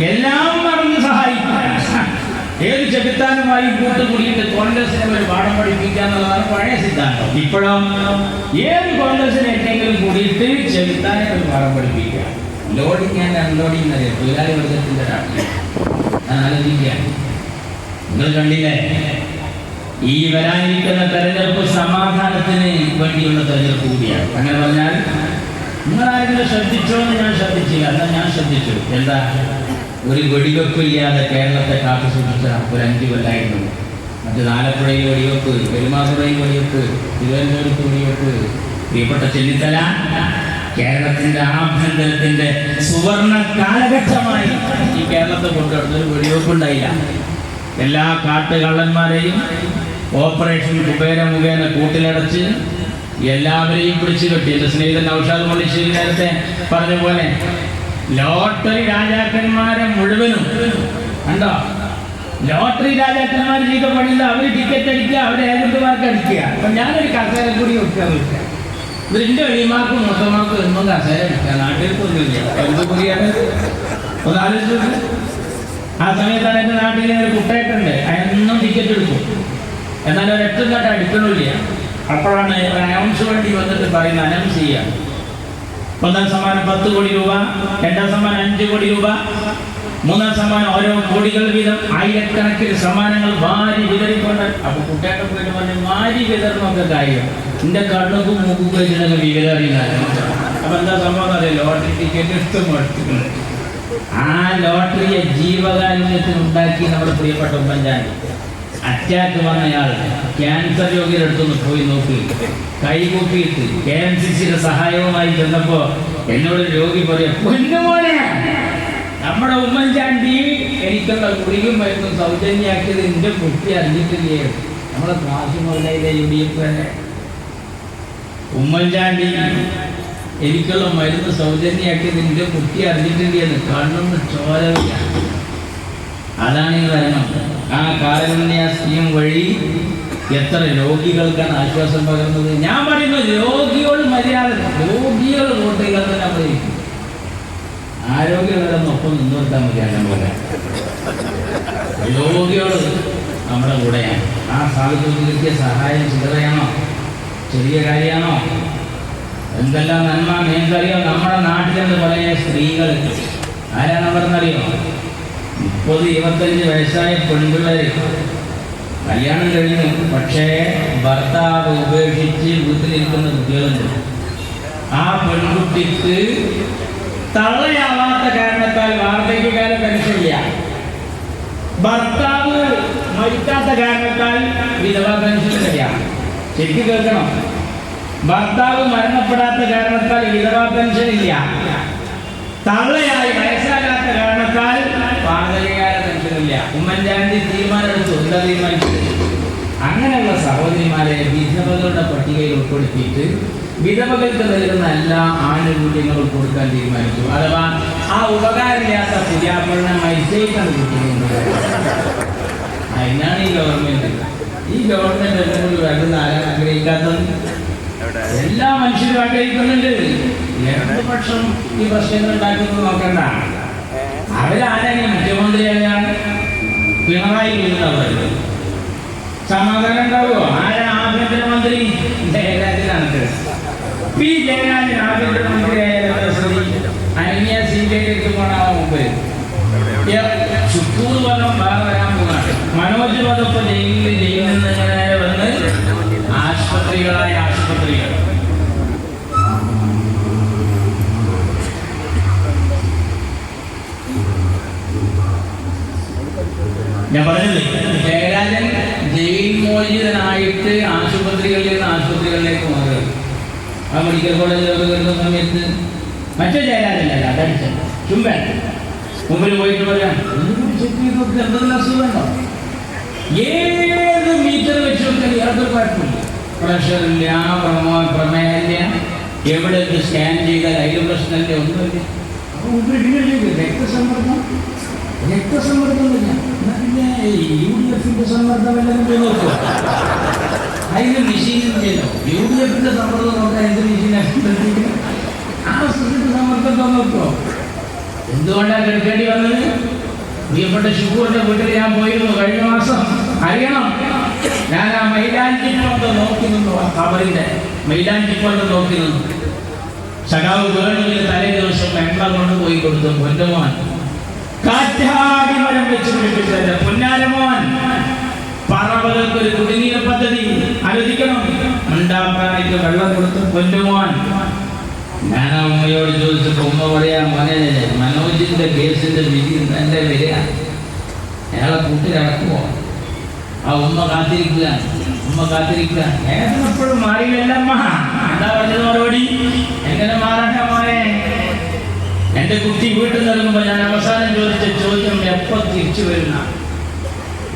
എല്ലാം പറഞ്ഞ് സഹായിക്കും. ഏത് ചെകുത്താനുമായി കൂട്ടുകൂടിയിട്ട് കോൺഗ്രസിനെ ഒരു പാഠം പഠിപ്പിക്കുക എന്നുള്ളതാണ് പഴയ സിദ്ധാന്തം. ഇപ്പോഴും ഏത് കോൺഗ്രസിനെ എട്ടെങ്കിലും കൂടിയിട്ട് ചെകുത്താനെ ഒരു പാഠം പഠിപ്പിക്കുക. ലോഡിങ് ആൻഡ് അൺലോഡിങ് എന്നറിയാം തൊഴിലാളി വർഗത്തിന്റെ രാഷ്ട്രീയം. ഞാൻ ആലോചിക്കുകയാണ്, നിങ്ങൾ കണ്ടില്ലേ ഈ വരാനിരിക്കുന്ന തെരഞ്ഞെടുപ്പ് സമാധാനത്തിന് വേണ്ടിയുള്ള തെരഞ്ഞെടുപ്പ് കൂടിയാണ്. അങ്ങനെ പറഞ്ഞാൽ നിങ്ങളാരെങ്കിലും ശ്രദ്ധിച്ചോ എന്ന് ഞാൻ ശ്രദ്ധിച്ചില്ല, എന്നാൽ ഞാൻ ശ്രദ്ധിച്ചു. എന്താ, ഒരു വെടിവെപ്പില്ലാതെ കേരളത്തെ കാത്തു സൂക്ഷിച്ച ഒരു 5 കൊല്ലായിരുന്നു. മറ്റ് ആലപ്പുഴയിൽ വെടിവെപ്പ്, പെരുമാതുറയിൽ വെടിവെപ്പ്, തിരുവനന്തപുരത്ത് വെടിവെപ്പ്. പ്രിയപ്പെട്ട ചെന്നിത്തല, കേരളത്തിന്റെ ആഭ്യന്തരത്തിന്റെ സുവർണ കാലഘട്ടമായി ഈ കേരളത്തെ കൊണ്ടുവരുന്നൊരു വെടിവെപ്പ് ഉണ്ടായില്ല. എല്ലാ കാട്ടുകള്ളന്മാരെയും ഓപ്പറേഷൻ കുബേര മുഖേന കൂട്ടിലടച്ച് എല്ലാവരെയും പിടിച്ചു കെട്ടി. എൻ്റെ സ്നേഹിതൻ നൗഷാദ് മള്ളിശ്ശേരി നേരത്തെ പറഞ്ഞ പോലെ ലോട്ടറി രാജാക്കന്മാരെ മുഴുവനും കണ്ടോ, ലോട്ടറി രാജാക്കന്മാർ ചെയ്ത പണിയില്ല. അവർ ടിക്കറ്റ് അടിക്കുക, അവരെ ഏജന്റുമാർക്ക് അടിക്കുക. അപ്പം ഞാനൊരു കസേര കൂടി വെക്കാൻ നിൽക്കുക. ഇവരിൻ്റെ വെളിമാർക്കും മൊത്തമാർക്കും എന്നും കസേര അടിക്കുക. നാട്ടിൽക്കൊന്നുമില്ല. എന്ത് കൂടിയാണ് ഒന്ന് ആലോചിച്ചു. ആ സമയത്താണ് എൻ്റെ നാട്ടിലെ ഒരു കുട്ടേട്ടുണ്ട്, അതൊന്നും ടിക്കറ്റ് എടുക്കും, എന്നാൽ ഒരൊറ്റം കാട്ട് അടിക്കണില്ല. അപ്പോഴാണ് അനൗൺസ് വേണ്ടി വന്നിട്ട് പറയുന്നത്, അനൗൺസ് ചെയ്യാം, 1ാം സമ്മാനം 10 കോടി രൂപ, 2ാം സമ്മാനം 5 കോടി രൂപ, 3ാം സമ്മാനം ഓരോ കോടികൾ വീതം, ആയിരക്കണക്കിന് സമ്മാനങ്ങൾ വാരി വിതറിക്കൊണ്ട്. അപ്പൊ കുട്ടേട്ടം പോയിട്ട് പറഞ്ഞു, വാരി വിതരണമൊക്കെ കാര്യം എന്റെ കണ്ണുക്കും മൂക്കും വെച്ചിട്ടൊക്കെ വിവരറിയില്ല. അപ്പൊ എന്താ സംഭവം അറിയാം, ലോട്ടറി ടിക്കറ്റ് എടുത്ത് മടുത്തിട്ടുണ്ട്. ആ ലോട്ടറിയെ ജീവകാരുണ്യത്തിന് ഉണ്ടാക്കി നമ്മുടെ പ്രിയപ്പെട്ട ഉമ്മൻചാണ്ടി. അറ്റാക്ക് വന്നയാൾ ക്യാൻസർ രോഗിയുടെ അടുത്തൊന്ന് പോയി നോക്കി, കൈകൂപ്പിയിട്ട് KMCCയുടെ സഹായവുമായി ചെന്നപ്പോ എന്നോട് രോഗി പറയാ, പൊന്നുമോനെ, നമ്മുടെ ഉമ്മൻചാണ്ടി എനിക്കുള്ള ഗുളികയും മരുന്നും സൗജന്യമാക്കിയത് എന്റെ കുട്ടി അറിഞ്ഞിട്ടില്ലേ? നമ്മളെ കാശുമൊഴിയിലെ UDF തന്നെ ഉമ്മൻചാണ്ടി എനിക്കുള്ള മരുന്ന് സൗജന്യമാക്കിയത് എന്റെ കുട്ടി അറിഞ്ഞിട്ടില്ലേന്ന് കണ്ണൊന്ന് ചോരവില്ല. അതാണ് ഈ വരണം. ആ കാരുണ്യ സ്കീം വഴി എത്ര രോഗികൾക്കാണ് ആശ്വാസം പകർന്നത്. ഞാൻ പറയുന്നു, രോഗിയോട് മര്യാദ, രോഗികൾ വോട്ട് ചെയ്യാൻ തന്നെ പറയും. ആരോഗ്യമുള്ളതൊന്നും ഒപ്പം നിന്നോട്ടാൽ മതിയാകാൻ പോലെ രോഗിയോട് നമ്മുടെ കൂടെയാണ്. ആ സാധുക്കൾക്ക് സഹായം ചില്ലറയാണോ, ചെറിയ കാര്യമാണോ? എന്തെല്ലാം നന്മ നിങ്ങൾക്കറിയോ? നമ്മുടെ നാട്ടിലെന്ന് പറയുന്ന സ്ത്രീകൾ ആരാണ് അവരെന്നറിയോ? 30-25 വയസ്സായ പെൺപിള്ളേർ കല്യാണം കഴിഞ്ഞു, പക്ഷേ ഭർത്താവ് ഉപേക്ഷിച്ച് വീട്ടിലിരിക്കുന്ന കുട്ടികളുണ്ട്. ആ പെൺകുട്ടിക്ക് തള്ളയാവാത്ത കാരണത്താൽ വാർദ്ധക്യകാല പെൻഷനില്ല, ഭർത്താവ് മരിക്കാത്ത കാരണത്താൽ വിധവാ പെൻഷനില്ല. ശരിക്കും കേൾക്കണം, ഭർത്താവ് മരണപ്പെടാത്ത കാരണത്താൽ വിധവാ പെൻഷനില്ല, തള്ളയായി വയസ്സാകാത്ത കാരണത്താൽ വാർദ്ധക്യകാല പെൻഷനില്ല. ഉമ്മൻചാണ്ടി തീരുമാനമെടുത്തു. എന്താ തീരുമാനിച്ചത്? അങ്ങനെയുള്ള സഹോദരിമാരെ വിധവകളുടെ പട്ടികയിൽ ഉൾപ്പെടുത്തിയിട്ട് വിധവകൾക്ക് നൽകുന്ന എല്ലാ ആനുകൂല്യങ്ങളും കൊടുക്കാൻ തീരുമാനിച്ചു. അഥവാ ആ ഉപകാരമില്ലാത്ത പുതിയാപ്പളിനെ മരിച്ചേക്കാണ് കുട്ടികളുണ്ട്. അതിനാണ് ഈ ഗവൺമെന്റ് എല്ലാം കൂടി വരുന്ന ആരാണ് ആഗ്രഹിക്കാത്തത്? എല്ലാ മനുഷ്യരും ആഗ്രഹിക്കുന്നുണ്ട്. ഇടതുപക്ഷം ഈ പ്രശ്നങ്ങൾ ഉണ്ടാക്കുന്നത് നോക്കണ്ട. അവരാരാണ്? മുഖ്യമന്ത്രിയാണ് പിണറായി വിജയൻ. സമാധാനം ഉണ്ടാവുമോ? ആരാ ആഭ്യന്തരമന്ത്രി? ജയരാജനാണ്. പി ജയരാജൻ ആഭ്യന്തരമന്ത്രിയായ അനന്യ സിംഗിലേക്ക് പോകണ മുമ്പ് ചുക്കൂർ വനം വേറെ വരാൻ പോകാണ്. മനോജ് വധപ്പ് ജയിലിൽ നിന്ന് വന്ന് ആശുപത്രികളായ ആശുപത്രികൾ. ഞാൻ പറഞ്ഞില്ലേ, ജയരാജൻ ജയിൽ മോചിതനായിട്ട് ആശുപത്രികളിൽ നിന്ന് ആശുപത്രികളിലേക്ക് മാറുക. ആ മെഡിക്കൽ കോളേജിലൊക്കെ വരുന്ന സമയത്ത് മറ്റേ ജയരാജനല്ല, അതടിച്ച ചുമ്പൻ മുമ്പിൽ പോയിട്ട് പറയാം, ചെക്ക് ചെയ്ത് നോക്കി എന്തെങ്കിലും അസുഖമുണ്ടോ? ഏത് മീറ്റർ വെച്ച് നോക്കിയാൽ യാതൊരു കുഴപ്പമില്ല. പ്രഷറില്ല, പ്രമേഹമില്ല, എവിടെ സ്കാൻ ചെയ്താൽ അതിൽ പ്രശ്നമില്ല, ഒന്നുമില്ല. അപ്പോൾ മുമ്പിൽ ഡിഗ്രി രക്തസമ്മർദ്ദം രക്തസമ്മർദ്ദമില്ല. പിന്നെ UDF സമ്മർദ്ദം എല്ലാം പോയി നോക്കുക. അതിന് മെഷീനില്ലല്ലോ. UDF സമ്മർദ്ദം നോക്കാൻ എന്ത് മെഷീനാണ്? ആ സ്ഥിതിക്ക് സമ്മർദ്ദം നോക്കുമോ? എന്തുകൊണ്ടാണ് കേൾക്കേണ്ടി വന്നത്? പ്രിയപ്പെട്ട ഷുക്കൂറിന്റെ വീട്ടിൽ ഞാൻ പോയിരുന്നു കഴിഞ്ഞ മാസം. അറിയണം, ഞാൻ ആ മൈലാഞ്ചിപ്പുറത്ത് നോക്കി നിന്നു, ആ ഖബറിന്റെ മൈലാഞ്ചിപ്പുറത്ത് നോക്കി നിന്നു. സഖാവ് വേണമെങ്കിൽ തലേ ദിവസം എണ്ണ കൊണ്ടുപോയി കൊടുത്തു. പൊന്നുമോൻ കാറ്റാടി മരം വെച്ച് പിടിപ്പിച്ചത് പൊന്നാരമോൻ. പറവകൾക്ക് ഒരു കുടിനീർ പദ്ധതി ആലോചിക്കണം. മണ്ടാപ്രാണിക്ക് വെള്ളം കൊടുത്തു പൊന്നുമോൻ. ഞാൻ ആ ഉമ്മയോട് ചോദിച്ചപ്പോ ഉമ്മ പറയാ, മോനെ മനോജിന്റെ കേസിന്റെ വിധി എന്റെ വരിക, അയാളെ കൂട്ടി കിടക്കുമോ? ആ ഉമ്മ കാത്തിരിക്കുക. എപ്പോഴും മാറിയില്ലമ്മ. എന്താ പറഞ്ഞത് മറുപടി? എങ്ങനെ മാറണ്ട മോനെ? എന്റെ കുട്ടി വീട്ടിൽ നൽകുമ്പോ ഞാൻ അവസാനം ചോദിച്ച ചോദ്യം എപ്പോ തിരിച്ചു വരുന്ന?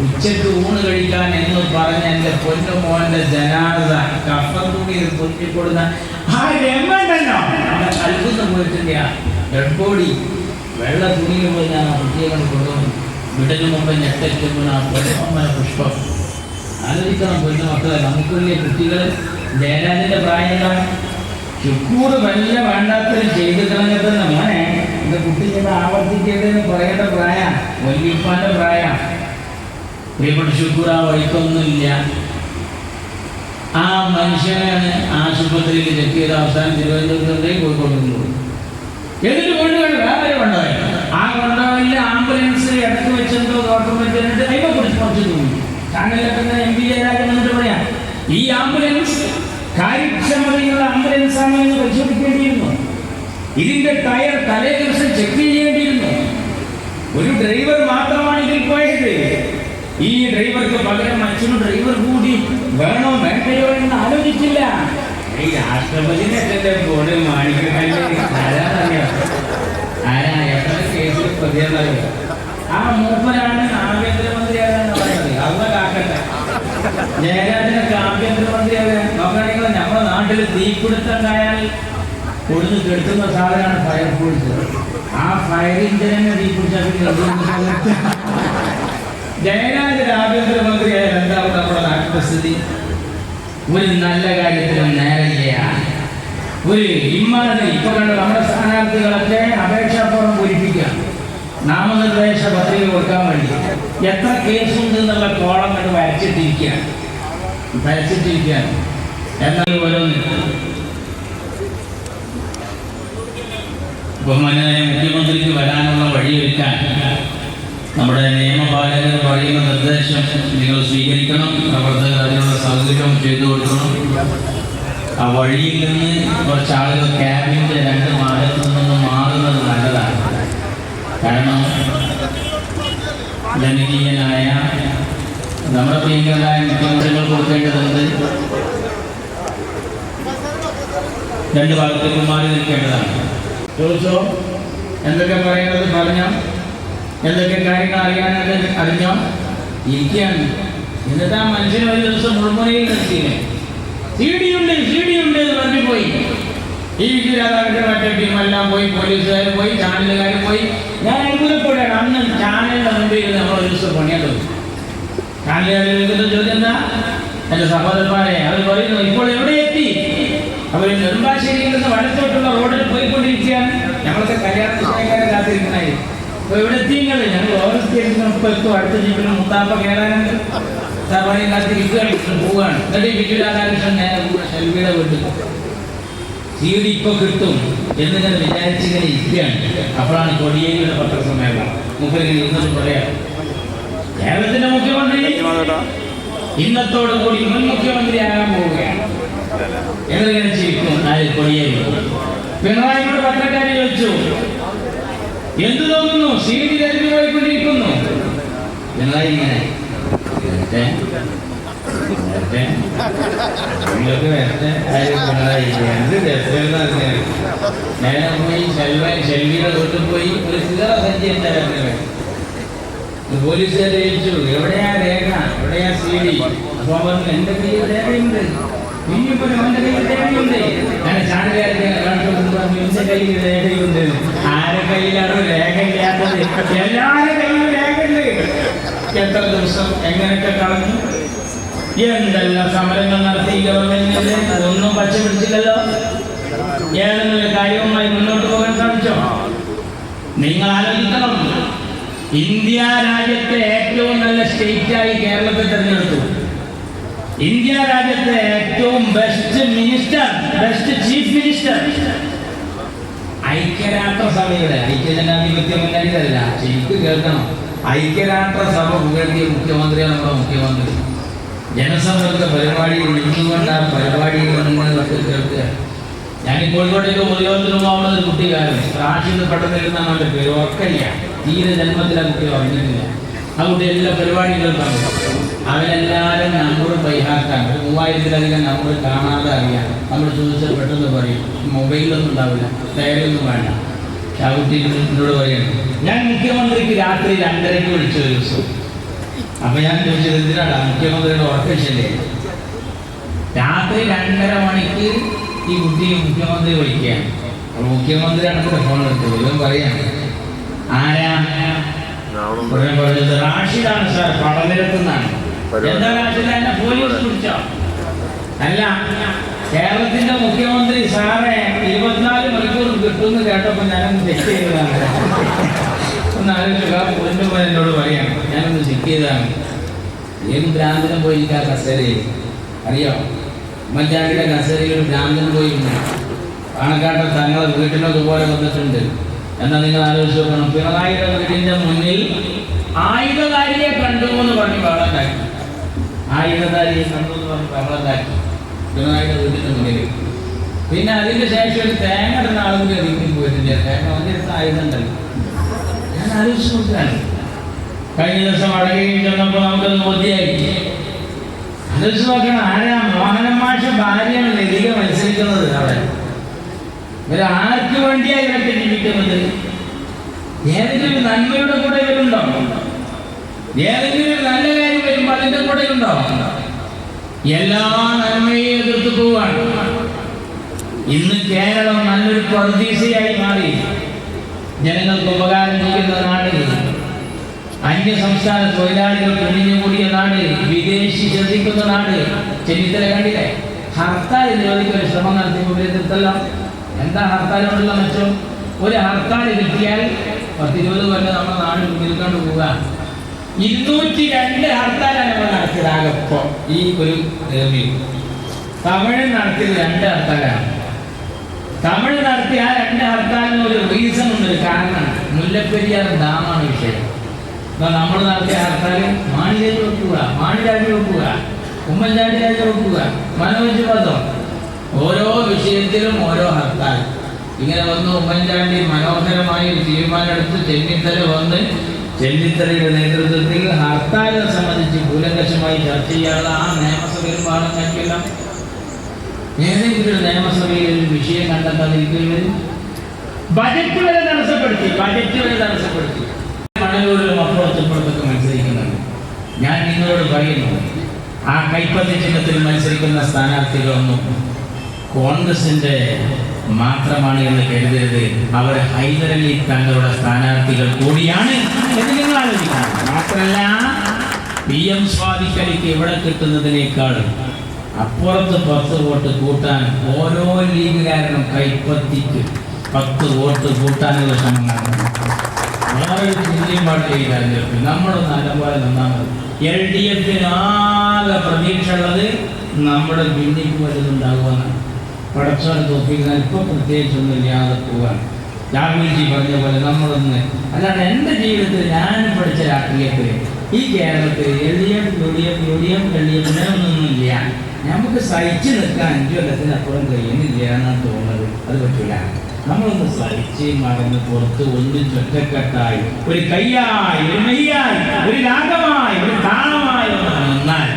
ഉച്ചക്ക് ഊണ് കഴിക്കാൻ എന്ന് പറഞ്ഞ എന്റെ പൊന്നു മോന്റെ ജനാദ കഫം തൂങ്ങി പൊട്ടിക്കൊടുന്ന ആ രമണ്ടല്ലോ അത്ഭുതം പോയിട്ടില്ല. ഡെഡ് ബോഡി വെള്ള തുണിയിൽ പോയി ഞാൻ ആ കുട്ടികളെ കൊണ്ടുവന്നു. വിടലിന് മുമ്പ് ഞെട്ടേക്കുന്ന ആ പൊന്നമ്മ പുഷ്പം. ആലോചിക്കണം പൊന്നു മക്കളെ, നമുക്ക് വലിയ കുട്ടികൾ. ജയരാജന്റെ പ്രായം എന്താണ്? ഷുക്കൂർ വല്ല വേണ്ടാത്തത് ചെയ്ത് കളഞ്ഞതെന്ന് മോനെ എന്റെ കുട്ടി ചെയ്ത് ആവർത്തിക്കേണ്ടതെന്ന് പറയേണ്ട പ്രായ, വല്യപ്പാന്റെ പ്രായ. പ്രിയപ്പെട്ട ഷുക്കൂർ ആ വഴിക്കൊന്നുമില്ല. ആ മനുഷ്യനാണ് ആശുപത്രിയിൽ ചെക്ക് ചെയ്ത അവസാനം തിരുവനന്തപുരത്തേക്ക് പോയിക്കൊണ്ടിരുന്നത്. എന്നിട്ട് കൊണ്ടുപോയി വേറെ കൊണ്ടുപോയി. ആ കൊണ്ടുപോയില്ല ആംബുലൻസ് ഇടയ്ക്ക് വെച്ചെന്തോ ഡോക്ടർ വെച്ചിട്ട് കൈമ കുറിച്ച് കുറച്ച് തോന്നി. ചാനലിലൊക്കെ MP ജയരാജൻ എന്നിട്ട് പറയാം, ഈ ആംബുലൻസ് കാര്യക്ഷമതയുള്ള ആംബുലൻസ് ആണോ എന്ന് പരിശോധിക്കേണ്ടിയിരുന്നു. ഇതിന്റെ ടയർ തലേ ദിവസം ചെക്ക് ചെയ്യേണ്ടിയിരുന്നു. ഒരു ഡ്രൈവർ മാത്രമാണ് ഇതിൽ പോയത്. ഈ ഡ്രൈവർക്ക് പകരം മറ്റൊരു ഡ്രൈവർ കൂടി വേണോ വേണ്ടയോ എന്ന് ആലോചിച്ചില്ല. ഈ രാഷ്ട്രപതിനെ ബോർഡ് മാണിക്കറിയോ ആരാ എത്ര കേസിൽ പ്രതിയെന്നറിയോ? ആ മൂപ്പരാണ് ആഭ്യന്തരമന്ത്രിയാകാന്ന് പറയുന്നത്. അവ കാക്കട്ടെ, ജയരാജനൊക്കെ ആഭ്യന്തരമന്ത്രിയാകാൻ നോക്കുകയാണെങ്കിൽ നമ്മുടെ നാട്ടിൽ തീപിടുത്തണ്ടായാൽ കൊടുത്ത് കെടുത്തുന്ന സാധനമാണ് ഫയർഫോഴ്സ്. ആ ഫയർ എഞ്ചിനെ തീപിടിച്ചാൽ ജയരാജൻ ആഭ്യന്തരമന്ത്രിയായാൽ എന്താവും നമ്മുടെ നാട്ടിലെ സ്ഥിതി? ഒരു നല്ല കാര്യത്തിലും നേരെയാണ്. ഒരു ഇമ്മാതിരി ഇപ്പൊ കണ്ട നമ്മുടെ സ്ഥാനാർത്ഥികളൊക്കെ അപേക്ഷാപൂർവ്വം പൂരിപ്പിക്കുക, നാമനിർദ്ദേശ പത്രിക കൊടുക്കാൻ വേണ്ടി എത്ര കേസുണ്ട് എന്നുള്ള കോളം കണ്ട് വരച്ചിട്ടിരിക്കുകയാണ്. എന്നാൽ ഓരോന്ന് ബഹുമാനായ മുഖ്യമന്ത്രിക്ക് വരാനുള്ള വഴിയൊരുക്കാൻ നമ്മുടെ നിയമപാലകർ പറയുന്ന നിർദ്ദേശം നിങ്ങൾ സ്വീകരിക്കണം. പ്രവർത്തകർ അതിനുള്ള സൗകര്യം ചെയ്തു കൊടുക്കണം. ആ വഴിയിൽ നിന്ന് കുറച്ച് ആളുകൾ ക്യാബിൻ്റെ രണ്ട് ഭാഗത്തു നിന്ന് മാറുന്നത് നല്ലതാണ്. കാരണം ജനകീയനായ നമ്മുടെ പ്രിയങ്കരായ മുഖ്യമന്ത്രികൾ കൊടുക്കേണ്ടതുണ്ട്. രണ്ട് ഭാഗത്തേക്ക് മാറി നിൽക്കേണ്ടതാണ്. ചോദിച്ചോ, എന്തൊക്കെ പറയേണ്ടത് പറഞ്ഞോ, എന്തൊക്കെ കാര്യങ്ങൾ അറിയാനത് അറിഞ്ഞോ ഇരിക്കുകയാണ്. എന്നിട്ട് ആ മനുഷ്യന് ഒരു ദിവസം മുഴുവനയിൽ നിർത്തിയില്ലേ, CD ഉണ്ട് എന്ന് പറഞ്ഞു പോയി. ഈ രാധാകൃഷ്ണൻ ടീമെല്ലാം പോയി, പോലീസുകാർ പോയി, ചാനലുകാർ പോയി. ഞാൻ അത്ഭുതപ്പെടുകയാണ്. അന്ന് ചാനലിന്റെ മുമ്പിൽ നമ്മൾ ഒരു ദിവസം പണിയാൻ ചാനലുകാരുടെ ചോദ്യം എന്താ? എൻ്റെ സഹോദരന്മാരെ അവർ പറയുന്നു, ഇപ്പോൾ എവിടെ എത്തി? അവർ നെടുമ്പാശ്ശേരിയിൽ നിന്ന് വടത്തോട്ടുള്ള റോഡിൽ പോയിക്കൊണ്ടിരിക്കുകയാണ്. ഞങ്ങളൊക്കെ കല്യാണ നിശ്ചയക്കാരെ കാത്തിരിക്കണായി. അപ്പോൾ എവിടെ എത്തിങ്ങൾ? ഞങ്ങൾ ഓരോരുത്തരും അടുത്ത ജീവിതം മുത്താപ്പ കയറാനുണ്ട്. പണി കാത്തിരിക്കുകയാണ്, പോവുകയാണ്. എന്നിട്ട് ബിജു രാധാകൃഷ്ണൻ നേരെ ഷെൽവിയുടെ വീട്ടിൽ CD ഇപ്പോൾ കിട്ടും എന്നിങ്ങനെ വിചാരിച്ചിങ്ങനെ ഇരിക്കുകയാണ്. അപ്പോഴാണ് കൊടിയേരിയുടെ പത്രസമ്മേളനം. മുഖ്യമന്ത്രി ഇന്നൊന്നും പറയാം, കേരളത്തിന്റെ മുഖ്യമന്ത്രി ഇന്നത്തോടുകൂടി മുൻ മുഖ്യമന്ത്രിയാകാൻ പോവുകയാണ്. എങ്ങനെ ചെയ്യിക്കും? കൊടിയേരി പിണറായിയോട് പത്രക്കാരെ ചോദിച്ചു, എന്തു തോന്നുന്നു? CD തിരഞ്ഞു പോയിക്കൊണ്ടിരിക്കുന്നു. പിണറായി ഇങ്ങനെ നിങ്ങൾക്ക് വരട്ടെ, പിണറായി എന്ത് രസമെന്ന് നേരെ പോയി ഷെൽവിയുടെ വീട്ടിൽ പോയി ഒരു സിഗറ സഞ്ചി എന്താ വരുന്നത്? പോലീസുകാരെ ചോദിച്ചു, എവിടെയാ രേഖ, എവിടെയാ CD? അപ്പൊ പറഞ്ഞു, എന്റെ കയ്യിൽ രേഖയുണ്ട്. ഇനിയിപ്പോ അവന്റെ കയ്യിൽ രേഖയുണ്ട്. അങ്ങനെ ചാനലുകാരുടെ എന്റെ കയ്യിൽ രേഖയുണ്ട്. ആരെ കയ്യിലാണ് രേഖയില്ലാത്തത്? എല്ലാവരുടെ കയ്യിലും രേഖയുണ്ട്. എത്ര ദിവസം എങ്ങനെയൊക്കെ കളഞ്ഞു, എന്തെല്ലാം സമരങ്ങൾ നടത്തി ഗവൺമെന്റിന്റെ ഒന്നും പച്ച പിടിച്ചില്ലല്ലോ. ഏതെങ്കിലും കാര്യവുമായി മുന്നോട്ട് പോകാൻ സാധിച്ചോ? നിങ്ങൾ ആലോചിക്കണം, ഇന്ത്യ രാജ്യത്തെ ഏറ്റവും നല്ല സ്റ്റേറ്റായി കേരളത്തെ തെരഞ്ഞെടുത്തു. ഇന്ത്യ രാജ്യത്തെ ഏറ്റവും best minister, best chief minister ഐക്യരാഷ്ട്രസഭയുടെ, ഐക്യജനാധിപത്യ മുന്നണിയല്ല, ശരിക്കും കേൾക്കണം, ഐക്യരാഷ്ട്രസഭ പുകഴ്ത്തിയ മുഖ്യമന്ത്രിയാണ് നമ്മുടെ മുഖ്യമന്ത്രി. ജനസമ്പർക്ക പരിപാടിയിൽ നിന്നുകൊണ്ട് ആ പരിപാടിയിൽ നിങ്ങളൊക്കെ കേൾക്കുക. ഞാൻ കോഴിക്കോട്ടേക്ക് പൊതുയോഗത്തിന് പോകുന്നത് ഒരു കുട്ടിക്കാരൻ റാഷിദ് പെട്ടെന്ന് ഇരുന്നാണ് അവൻ്റെ പേര്, ഓർക്കല്ല, തീരെ ജന്മത്തിൽ ആ കുട്ടി ഉറങ്ങിയിട്ടില്ല. ആ കുട്ടി എല്ലാ പരിപാടികളും കണ്ടു. അവരെല്ലാവരും നമ്പർ ബൈഹാർട്ടാണ്, 3000-ലധികം നമ്പർ കാണാതെ അറിയാം. നമ്മൾ ചോദിച്ചാൽ പെട്ടെന്ന് പറയും, മൊബൈലൊന്നും ഉണ്ടാവില്ല, ഡയറിയൊന്നും വേണ്ട. ആ കുട്ടി എന്നോട് പറയാണ്, ഞാൻ മുഖ്യമന്ത്രിക്ക് രാത്രി 2:30 വിളിച്ചു ഒരു ദിവസം. അപ്പൊ ഞാൻ ചോദിച്ചത് എന്തിനാണ് മുഖ്യമന്ത്രിയുടെ ഉറക്കശല്ലേ? രാത്രി 2:30 മണിക്ക് ഈ കുട്ടി മുഖ്യമന്ത്രി വിളിക്കുകയാണ്. അപ്പൊ മുഖ്യമന്ത്രിയാണ് കൂടെ ഫോൺ എടുത്തത്. ഇവൻ പറയാണ്, ആരാ പറഞ്ഞത്? റാഷിദാണ് സാർ, പടനിരത്തുനിന്നാണ്. എന്താ റാഷിദ, എന്നെ പോലീസ് പിടിച്ചോ? അല്ല, കേരളത്തിന്റെ മുഖ്യമന്ത്രി സാറെ 24 മണിക്കൂർ കിട്ടുമെന്ന് കേട്ടപ്പോ ഞാനൊന്ന് ചെക്ക് ചെയ്തതാണ്. ഒന്ന് ആലോചിക്കുക, പോലീസ് പോലെ എന്നോട് പറയാണ്, ഞാനൊന്ന് ചെക്ക് ചെയ്തതാണ്. ഏത് ഭ്രാന്തനും പോയി എനിക്ക് ആ കസേരയിൽ അറിയോ? ഉമ്മൻചാണ്ടിയുടെ കസേരയിൽ ഒരു ഭ്രാന്തൻ പോയി പാണക്കാട്ടെ തങ്ങളെ വീട്ടിലൊക്കെ പോലെ വന്നിട്ടുണ്ട്. എന്നാൽ നിങ്ങൾ ആലോചിച്ച് നോക്കണം, പിണറായിയുടെ വീടിന്റെ മുന്നിൽ ആയുധധാരിയെ കണ്ടു എന്ന് പറഞ്ഞ് ബഹളമുണ്ടാക്കി. ആയുധധാരിയെ കണ്ടു എന്ന് പറഞ്ഞ് ബഹളമുണ്ടാക്കി പിണറായിയുടെ വീടിന്റെ മുന്നിൽ. പിന്നെ അതിന്റെ ശേഷം ഒരു തേങ്ങ ഇടുന്ന ആളുകൾ എറിയും പോയിട്ടില്ല. തേങ്ങ വന്നിരുന്ന ആയുധം ഉണ്ടല്ലോ. ഞാൻ ആലോചിച്ച് നോക്കുകയാണ്. കഴിഞ്ഞ ദിവസം വടകരയിൽ ചെന്നപ്പോൾ നമുക്കത് ബോധ്യമായി. ആലോചിച്ച് നോക്കണം, ആരാ മോഹനൻ മാഷ ഭാര്യയാണ് ലതിക മത്സരിക്കുന്നത്. അവിടെ ഇവർ ആർക്ക് വേണ്ടിയാണ് ഇവരൊക്കെ ജീവിക്കുന്നത്? ഏതെങ്കിലും ഒരു നന്മയുടെ കൂടെ ഇവരുണ്ടോ? ഏതെങ്കിലും ഒരു നല്ല കാര്യം വരുമ്പോൾ അതിന്റെ കൂടെ ഉണ്ടോ? എല്ലാ നന്മയെ എതിർത്ത് പോവാണ്. ഇന്ന് കേരളം നല്ലൊരു പ്രതീക്ഷയായി മാറി. ജനങ്ങൾക്ക് ഉപകാരം ചെയ്യുന്ന നാട്, അന്യ സംസ്ഥാന തൊഴിലാളികൾ കുഞ്ഞുകൂടിയ നാട്, വിദേശി ശ്രദ്ധിക്കുന്ന നാട്. ചെന്നിത്തല കണ്ടില്ലേ, ഹർത്താൽ നിരോധിക്കാൻ ശ്രമം നടത്തിയല്ലോ. എന്താ ഹർത്താൽ കൊണ്ടുള്ള മെച്ചം? ഒരു ഹർത്താൽ കിട്ടിയാൽ 10-20 കൊല്ലം നമ്മുടെ നാട് മുന്നിൽക്കൊണ്ട് പോവുക. 202 ഹർത്താലാണ് നമ്മൾ നടത്തിയത് ആകെപ്പോ ഈ ഒരു ടേമിൽ. തമിഴ് നടത്തിയത് 2 ഹർത്താലാണ്. തമിഴ് നടത്തിയ ആ 2 ഹർത്താലിന് ഒരു റീസൺ ഉണ്ട്, ഒരു കാരണമാണ്. മുല്ലപ്പെരിയാർ ഡാമാണ് വിഷയം. നമ്മൾ നടത്തിയ ഹർത്താൽ മാണിരാജ് വെക്കുക, മാണിരാജ് വെക്കുക, ഉമ്മൻചാണ്ടി രാജ് വെക്കുക, മനോജ് പദം, ഓരോ വിഷയത്തിലും ഓരോ ഹർത്താൽ. ഇങ്ങനെ വന്ന് ഉമ്മൻചാണ്ടി മനോഹരമായ ഒരു തീരുമാനമെടുത്ത് ചെന്നിത്തല വന്ന് ചെന്നിത്തലയുടെ നേതൃത്വത്തിൽ ഹർത്താലിനെ സംബന്ധിച്ച് കൂലങ്കഷമായി ചർച്ച ചെയ്യാനുള്ള ആ നിയമസഭയിൽ പാഠം കഴിക്കില്ല. ഏതെങ്കിലും ഒരു നിയമസഭയിൽ ഒരു വിഷയം കണ്ടെത്താതിരിക്കുകയും ബജറ്റ് വരെ തടസ്സപ്പെടുത്തി. മണലൂരിലും അപ്പുറത്തും മത്സരിക്കുന്നുണ്ട്. ഞാൻ നിങ്ങളോട് പറയുന്നു, ആ കൈപ്പത്തി ചിഹ്നത്തിൽ മത്സരിക്കുന്ന സ്ഥാനാർത്ഥികളൊന്നും കോൺഗ്രസിന്റെ മാത്രമാണ് എന്ന് കരുതരുത്. അവർ ഹൈദരലി തങ്ങളുടെ സ്ഥാനാർത്ഥികൾ കൂടിയാണ് എന്ന് നിങ്ങൾ ആലോചിക്കണം. മാത്രമല്ല, PM സ്വാദിക്കലിക്ക് ഇവിടെ കിട്ടുന്നതിനേക്കാൾ അപ്പുറത്ത് 10 വോട്ട് കൂട്ടാൻ ഓരോ ലീഗുകാരനും കൈപ്പത്തിക്ക് 10 വോട്ട് കൂട്ടാനുള്ള ശ്രമം നടന്നു. വേറൊരു ചിന്തയും പാടില്ല. നമ്മളൊന്ന് നല്ലപോലെ നിന്നാൽ മതി. LDF ആകെ പ്രതീക്ഷ ഉള്ളത് നമ്മുടെ ഭിന്നിക്ക് വലുതുണ്ടാകുമെന്നാണ്. പടച്ചോനെ തോപ്പിക്കാൻ ഇപ്പം പ്രത്യേകിച്ചൊന്നും ഇല്ലാതെ പോവാണ്. രാഹുൽജി പറഞ്ഞ പോലെ നമ്മളൊന്ന്, അല്ലാണ്ട് എൻ്റെ ജീവിതത്തിൽ ഞാൻ പഠിച്ച രാഷ്ട്രീയത്തിൽ ഈ കേരളത്തിൽ LDF, UDF ഒന്നൊന്നുമില്ല. നമുക്ക് സഹിച്ച് നിൽക്കാൻ 5 കൊല്ലത്തിനപ്പുറം കഴിയുന്നില്ല എന്നാണ് തോന്നുന്നത്. അത് പറ്റില്ല. നമ്മളൊന്ന് സഹിച്ച് മറന്ന് പുറത്ത് ഒന്നിച്ചൊറ്റക്കെട്ടായി ഒരു കയ്യായി, ഒരു മെയ്യായി, ഒരു രാഗമായി, ഒരു താളമായി നിന്നാൽ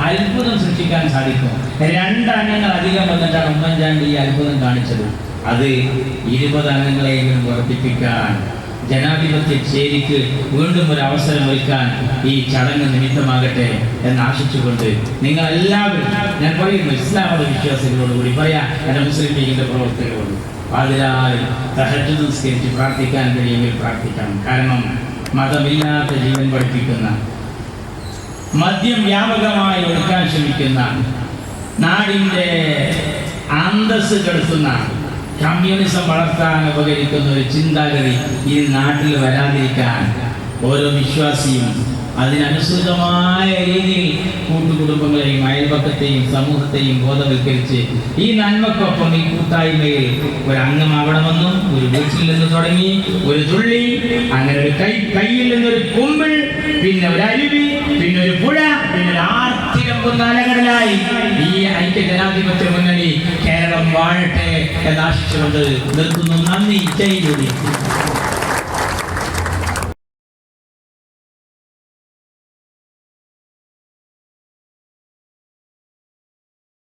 അത്ഭുതം സൃഷ്ടിക്കാൻ സാധിക്കും. 2 അംഗങ്ങൾ അധികം വന്നിട്ടാണ് ഉമ്മൻചാണ്ടി ഈ അത്ഭുതം കാണിച്ചത്. അത് 20 അംഗങ്ങളെയും വർദ്ധിപ്പിക്കാൻ, ജനാധിപത്യ ചേരിക്ക് വീണ്ടും ഒരു അവസരം ഒരുക്കാൻ ഈ ചടങ്ങ് നിമിത്തമാകട്ടെ എന്ന് ആശിച്ചുകൊണ്ട് നിങ്ങളെല്ലാവരും, ഞാൻ പറയുന്നു ഇസ്ലാമത വിശ്വാസികളോടുകൂടി പറയാം, എൻ്റെ മുസ്ലിം ലീഗിൻ്റെ പ്രവർത്തകരോട് അതിലായി തഹജ്ജുദ് നിസ്കരിച്ച് പ്രാർത്ഥിക്കാൻ കഴിയുമെങ്കിൽ പ്രാർത്ഥിക്കണം. കാരണം മതമില്ലാത്ത ജീവൻ പഠിപ്പിക്കുന്ന, മദ്യം വ്യാപകമായി ഒടുക്കാൻ ശ്രമിക്കുന്ന, നാടിൻ്റെ അന്തസ് കെടുത്തുന്ന കമ്മ്യൂണിസം വളർത്താൻ ഉപകരിക്കുന്ന ഒരു ചിന്താഗതി ഈ നാട്ടിൽ വരാതിരിക്കാൻ ഓരോ വിശ്വാസിയും അതിനനുസൃതമായ രീതിയിൽ കൂട്ടുകുടുംബങ്ങളെയും അയൽപക്കത്തെയും സമൂഹത്തെയും ബോധവൽക്കരിച്ച് ഈ നന്മക്കൊപ്പം ഈ കൂട്ടായ്മയിൽ ഒരു അംഗമാവണമെന്നും ഒരു വീട്ടിൽ നിന്ന് തുടങ്ങി ഒരു തുള്ളി അങ്ങനെ ഒരു കയ്യിൽ നിന്നൊരു കുമ്പിൾ, പിന്നെ ഒരു അരുവി, പിന്നെ ഒരു പുഴ, പിന്നെ ഒരു ആർത്തിരമ്പുന്ന അലകടലായി ഈ ഐക്യജനാധിപത്യ മുന്നണി കേരളം വാഴട്ടെ എന്നാശിച്ചുകൊണ്ട് നിർത്തുന്നു. നന്ദി. ജയ് ജോലി.